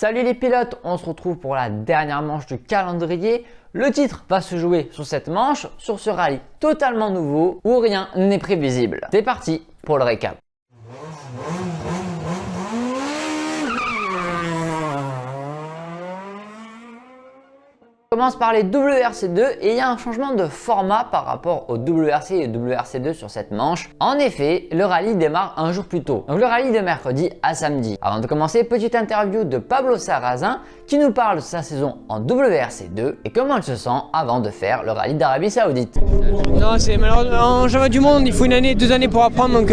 Salut les pilotes, on se retrouve pour la dernière manche du calendrier. Le titre va se jouer sur cette manche, sur ce rallye totalement nouveau où rien n'est prévisible. C'est parti pour le récap. On commence par les WRC2 et il y a un changement de format par rapport au WRC et WRC2 sur cette manche. En effet, le rallye démarre un jour plus tôt, donc le rallye de mercredi à samedi. Avant de commencer, petite interview de Pablo Sarrazin qui nous parle de sa saison en WRC2 et comment il se sent avant de faire le rallye d'Arabie Saoudite. Non, c'est malheureusement en championnat du monde, il faut une année, 2 années pour apprendre, donc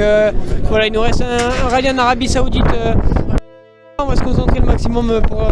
voilà, il nous reste un rallye en Arabie Saoudite. On va se concentrer le maximum pour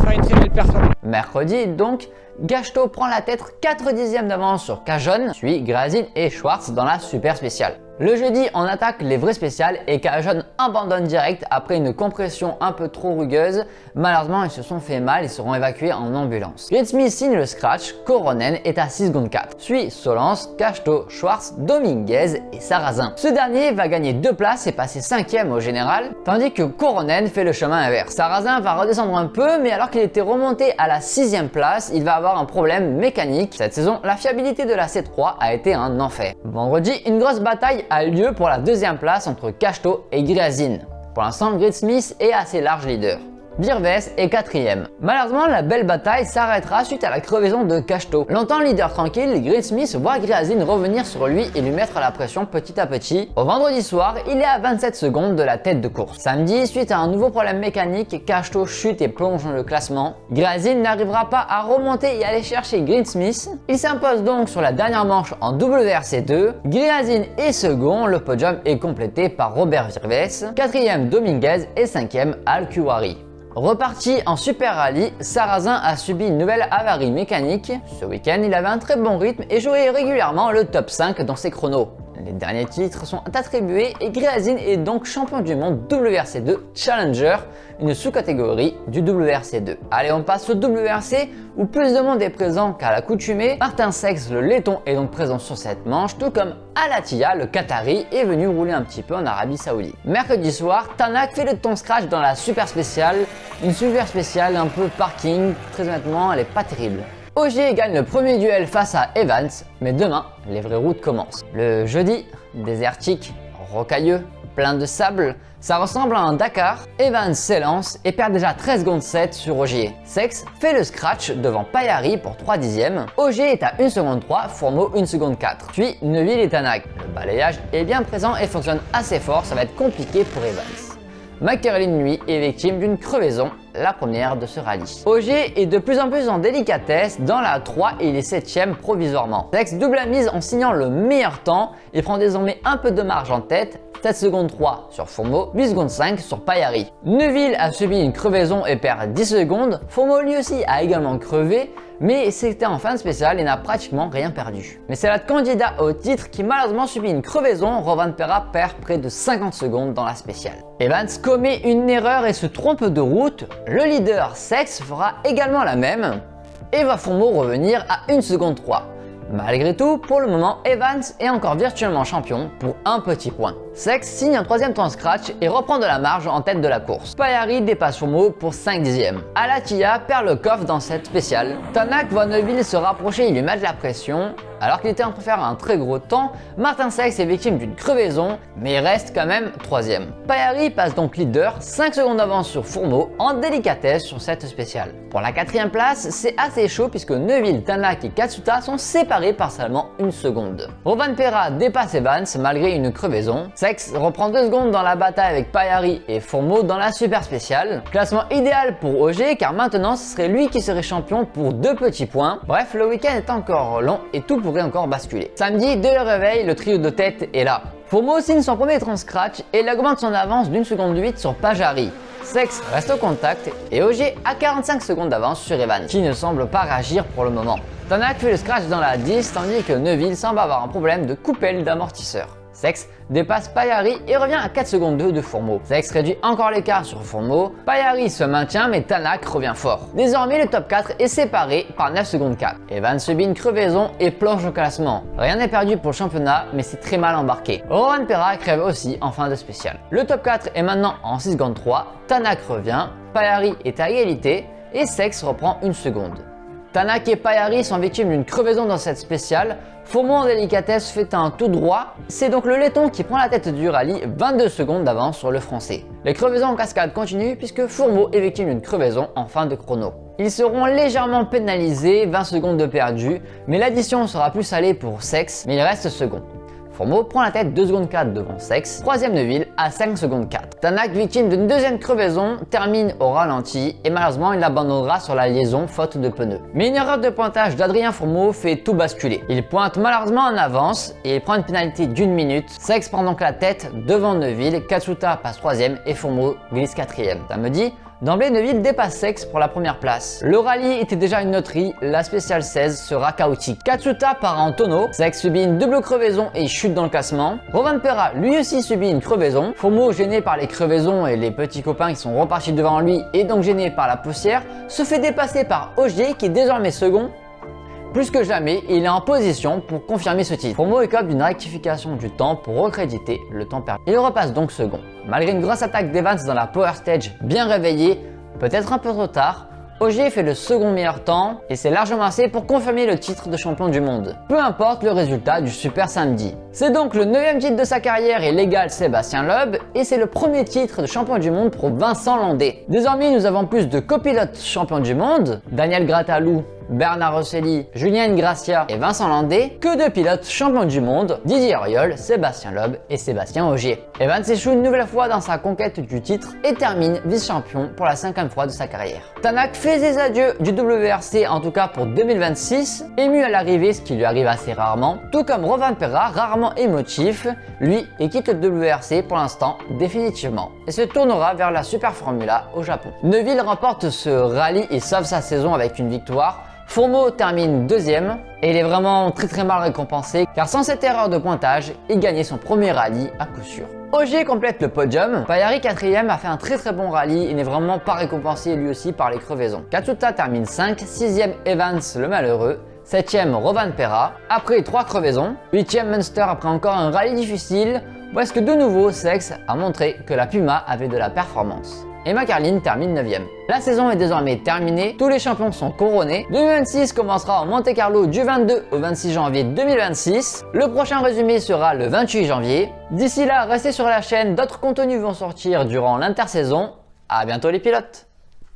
faire une très belle performance. Mercredi donc, Gachto prend la tête 4 dixièmes d'avance sur Cajon, suit Grazin et Schwartz dans la super spéciale. Le jeudi, on attaque les vraies spéciales et Cajon abandonne direct après une compression un peu trop rugueuse. Malheureusement, ils se sont fait mal et seront évacués en ambulance. Gridsmith signe le scratch, Koronen est à 6 secondes 4. Suit Solans, Gachto, Schwartz, Dominguez et Sarrazin. Ce dernier va gagner 2 places et passer 5e au général, tandis que Koronen fait le chemin inverse. Sarrazin va redescendre un peu, mais alors qu'il était remonté à la 6e place, il va avoir un problème mécanique. Cette saison, la fiabilité de la C3 a été un enfer. Vendredi, une grosse bataille a lieu pour la 2e place entre Gachto et Grazin. Pour l'instant, Gridsmith est assez large leader. Virves est 4e. Malheureusement, la belle bataille s'arrêtera suite à la crevaison de Gachto. Longtemps leader tranquille, Gridsmith voit Grazin revenir sur lui et lui mettre la pression petit à petit. Au vendredi soir, il est à 27 secondes de la tête de course. Samedi, suite à un nouveau problème mécanique, Gachto chute et plonge dans le classement. Grazin n'arrivera pas à remonter et aller chercher Gridsmith. Il s'impose donc sur la dernière manche en WRC2. Grazin est second, le podium est complété par Robert Virves, 4e Dominguez et 5e Al-Kuwari. Reparti en Super Rallye, Sarrazin a subi une nouvelle avarie mécanique. Ce week-end, il avait un très bon rythme et jouait régulièrement le top 5 dans ses chronos. Les derniers titres sont attribués et Grazin est donc champion du monde WRC2 Challenger, une sous-catégorie du WRC2. Allez, on passe au WRC où plus de monde est présent qu'à l'accoutumée. Martin Seix, le laiton, est donc présent sur cette manche, tout comme Al Attiyah, le Qatari, est venu rouler un petit peu en Arabie Saoudite. Mercredi soir, Tanak fait le ton scratch dans la super spéciale, une super spéciale un peu parking, très honnêtement, elle est pas terrible. Ogier gagne le premier duel face à Evans, mais demain, les vraies routes commencent. Le jeudi, désertique, rocailleux, plein de sable, ça ressemble à un Dakar. Evans s'élance et perd déjà 13 secondes 7 sur Ogier. Seix fait le scratch devant Paillari pour 3 dixièmes. Ogier est à 1 seconde 3, Fourmeau 1 seconde 4. Puis Neuville et Tanak. Le balayage est bien présent et fonctionne assez fort, ça va être compliqué pour Evans. McKerlin, lui, est victime d'une crevaison, la première de ce rallye. Ogier est de plus en plus en délicatesse dans la 3 et il est 7e provisoirement. Seix double la mise en signant le meilleur temps et prend désormais un peu de marge en tête, 7 secondes 3 sur Fourmeau, 8 secondes 5 sur Paillari. Neuville a subi une crevaison et perd 10 secondes, Fourmeau lui aussi a également crevé, mais c'était en fin de spéciale et n'a pratiquement rien perdu. Mais c'est la candidat au titre qui malheureusement subit une crevaison, Rovanperä perd près de 50 secondes dans la spéciale. Evans commet une erreur et se trompe de route, le leader Seix fera également la même et va Fourmeau revenir à 1 seconde 3. Malgré tout, pour le moment, Evans est encore virtuellement champion pour un petit point. Seix signe un 3e temps scratch et reprend de la marge en tête de la course. Paillari dépasse Fourmeau pour 5 dixièmes. Al Attiyah perd le coffre dans cette spéciale. Tanak voit Neuville se rapprocher et lui mettre la pression. Alors qu'il était en train de faire un très gros temps, Martin Seix est victime d'une crevaison, mais il reste quand même 3e. Paillari passe donc leader, 5 secondes d'avance sur Fourmeau, en délicatesse sur cette spéciale. Pour la 4e place, c'est assez chaud puisque Neuville, Tanak et Katsuta sont séparés par seulement 1 seconde. Rovanperä dépasse Evans malgré une crevaison. Seix reprend 2 secondes dans la bataille avec Paillari et Fourmeau dans la super spéciale. Classement idéal pour Ogier car maintenant ce serait lui qui serait champion pour 2 petits points. Bref, le week-end est encore long et tout pourrait encore basculer. Samedi, dès le réveil, le trio de tête est là. Fourmeau signe son premier tron scratch et il augmente son avance d'1 seconde 8 sur Paillari. Seix reste au contact et Ogier a 45 secondes d'avance sur Evans, qui ne semble pas réagir pour le moment. Tanak fait le scratch dans la 10 tandis que Neuville semble avoir un problème de coupelle d'amortisseur. Seix dépasse Paillari et revient à 4 secondes 2 de Fourmeau. Seix réduit encore l'écart sur Fourmeau. Paillari se maintient mais Tanak revient fort. Désormais le top 4 est séparé par 9 secondes 4. Evans subit une crevaison et plonge au classement. Rien n'est perdu pour le championnat mais c'est très mal embarqué. Rovanperä crève aussi en fin de spéciale. Le top 4 est maintenant en 6 secondes 3. Tanak revient. Paillari est à égalité et Sex reprend une seconde. Tanak et Paillari sont victimes d'une crevaison dans cette spéciale. Fourmeau en délicatesse fait un tout droit. C'est donc le laiton qui prend la tête du rallye, 22 secondes d'avance sur le français. Les crevaisons en cascade continuent puisque Fourmeau est victime d'une crevaison en fin de chrono. Ils seront légèrement pénalisés, 20 secondes de perdu, mais l'addition sera plus salée pour Sex, mais il reste second. Fourmeau prend la tête 2 secondes 4 devant Sex, 3ème Neuville à 5 secondes 4. Tanak, victime d'une deuxième crevaison, termine au ralenti et malheureusement il abandonnera sur la liaison faute de pneus. Mais une erreur de pointage d'Adrien Fourmeau fait tout basculer. Il pointe malheureusement en avance et il prend une pénalité d'1 minute. Sex prend donc la tête devant Neuville, Katsuta passe 3ème et Fourmeau glisse 4ème. Samedi, d'emblée, Neuville dépasse Sex pour la première place. Le rallye était déjà une loterie, la spéciale 16 sera chaotique. Katsuta part en tonneau, Sex subit une double crevaison et chute dans le classement. Rovanperä lui aussi subit une crevaison. Fourmeau, gêné par les crevaisons et les petits copains qui sont repartis devant lui et donc gêné par la poussière, se fait dépasser par Ogier qui est désormais second. Plus que jamais, il est en position pour confirmer ce titre. Fourmeau écope d'une rectification du temps pour recréditer le temps perdu. Il repasse donc second. Malgré une grosse attaque d'Evans dans la Power Stage bien réveillée, peut-être un peu trop tard, Ogier fait le second meilleur temps et c'est largement assez pour confirmer le titre de champion du monde. Peu importe le résultat du Super Samedi. C'est donc le 9e titre de sa carrière et l'égale Sébastien Loeb et c'est le premier titre de champion du monde pour Vincent Landé. Désormais, nous avons plus de copilotes champions du monde, Daniel Gratalou, Bernard Rosselli, Julien Gracia et Vincent Landé, que de pilotes champions du monde, Didier Auriol, Sébastien Loeb et Sébastien Ogier. Evans échoue une nouvelle fois dans sa conquête du titre et termine vice-champion pour la 5e fois de sa carrière. Tanak fait ses adieux du WRC en tout cas pour 2026, ému à l'arrivée, ce qui lui arrive assez rarement, tout comme Rovanperä, rarement émotif, lui et quitte le WRC pour l'instant définitivement et se tournera vers la Super Formula au Japon. Neuville remporte ce rallye et sauve sa saison avec une victoire. Fourmeau termine 2ème et il est vraiment très mal récompensé car sans cette erreur de pointage, il gagnait son premier rallye à coup sûr. Ogier complète le podium, Paillari 4ème a fait un très bon rallye et n'est vraiment pas récompensé lui aussi par les crevaisons. Katsuta termine 5, 6ème Evans le malheureux, 7ème Rovanperä, après 3 crevaisons, 8ème Munster après encore un rallye difficile, où est-ce que de nouveau Sex a montré que la Puma avait de la performance. Emma Carlin termine 9ème. La saison est désormais terminée, tous les champions sont couronnés. 2026 commencera au Monte Carlo du 22 au 26 janvier 2026. Le prochain résumé sera le 28 janvier. D'ici là, restez sur la chaîne, d'autres contenus vont sortir durant l'intersaison. À bientôt les pilotes!